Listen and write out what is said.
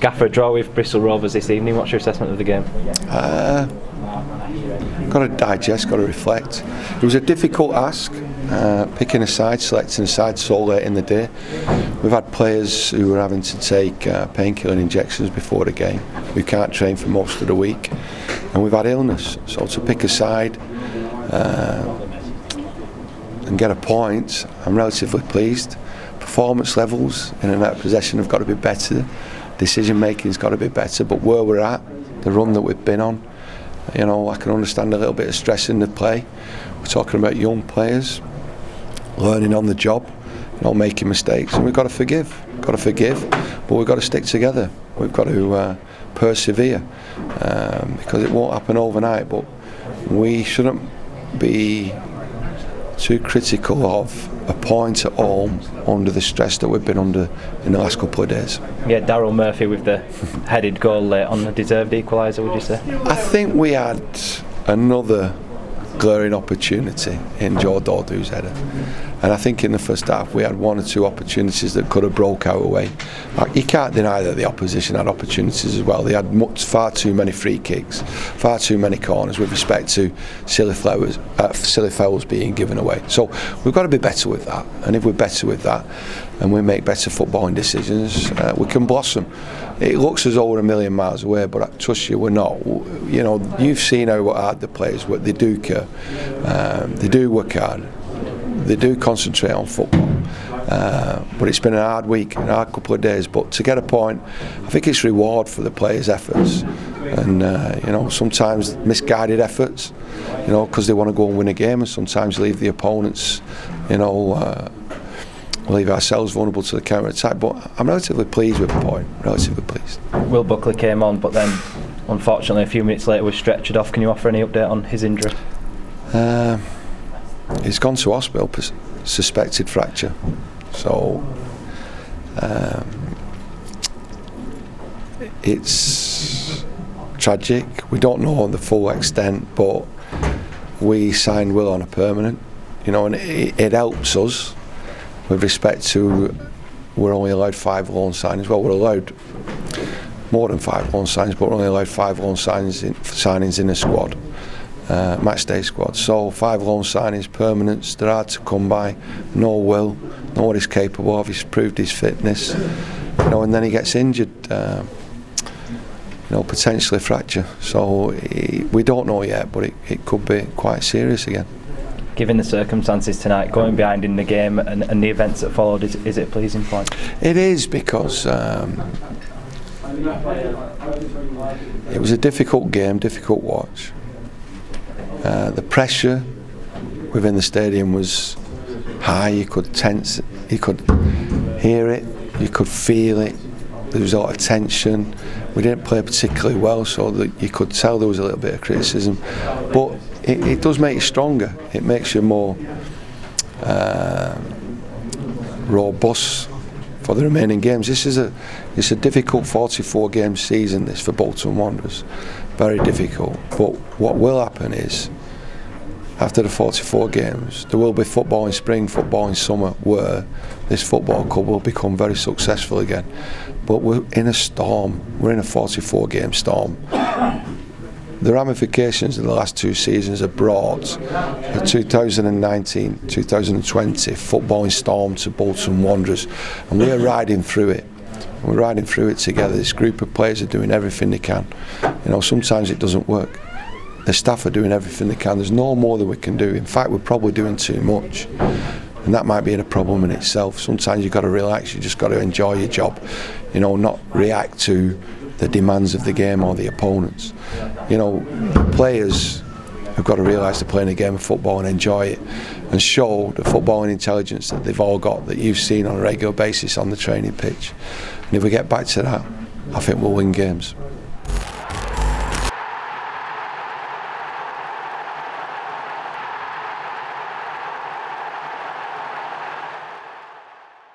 Gaffer, a draw with Bristol Rovers this evening. What's your assessment of the game? Got to digest, got to reflect. It was a difficult ask, picking a side, selecting a side so late in the day. We've had players who were having to take painkilling injections before the game, who can't train for most of the week, and we've had illness. So to pick a side and get a point, I'm relatively pleased. Performance levels in and out of possession have got to be better. Decision making has got to be better. But where we're at, the run that we've been on, I can understand a little bit of stress in the play. We're talking about young players learning on the job, making mistakes, and we've got to forgive. But we've got to stick together. We've got to persevere because it won't happen overnight. But we shouldn't be too critical of a point at home under the stress that we've been under in the last couple of days. Yeah, Daryl Murphy with the headed goal late on the deserved equaliser, would you say? I think we had another glaring opportunity in Joe Dordu's header, and I think in the first half we had one or two opportunities that could have broke our way. You can't deny that the opposition had opportunities as well. They had far too many free kicks, far too many corners with respect to silly fouls being given away. So we've got to be better with that, and if we're better with that and we make better footballing decisions, we can blossom. It looks as though we're a million miles away, but I trust you, we're not. You've seen how hard the players work. They do care. They do work hard. They do concentrate on football. But it's been a hard week, a hard couple of days. But to get a point, I think it's reward for the players' efforts. And sometimes misguided efforts, because they want to go and win a game, and sometimes leave the opponents, leave ourselves vulnerable to the counter-attack. But I'm relatively pleased with the point, relatively pleased. Will Buckley came on, but then unfortunately a few minutes later was stretchered off. Can you offer any update on his injury? He's gone to hospital, suspected fracture. So it's tragic. We don't know the full extent, but we signed Will on a permanent, and it helps us with respect to we're only allowed 5 loan signings. Well, we're allowed more than 5 loan signings, but we're only allowed 5 loan signings in a squad, match day squad. So 5 loan signings, permanents, they're hard to come by. Know Will, know what he's capable of. He's proved his fitness, and then he gets injured, potentially fracture. So we don't know yet, but it could be quite serious again. Given the circumstances tonight, going behind in the game and the events that followed, is it a pleasing point? It is, because it was a difficult game, difficult watch. The pressure within the stadium was high. You could tense, you could hear it, you could feel it. There was a lot of tension. We didn't play particularly well, so that you could tell there was a little bit of criticism. But it does make you stronger. It makes you more robust for the remaining games. It's a difficult 44-game season, this, for Bolton Wanderers. Very difficult. But what will happen is, after the 44 games, there will be football in spring, football in summer, where this football club will become very successful again. But we're in a storm. We're in a 44-game storm. The ramifications of the last 2 seasons have brought the 2019-2020 footballing storm to Bolton Wanderers, and we are riding through it. We're riding through it together. This group of players are doing everything they can. Sometimes it doesn't work. The staff are doing everything they can. There's no more that we can do. In fact, we're probably doing too much, and that might be a problem in itself. Sometimes you've got to relax. You just got to enjoy your job, not react to the demands of the game or the opponents. The players have got to realise they're playing a game of football and enjoy it, and show the footballing intelligence that they've all got, that you've seen on a regular basis on the training pitch. And if we get back to that, I think we'll win games.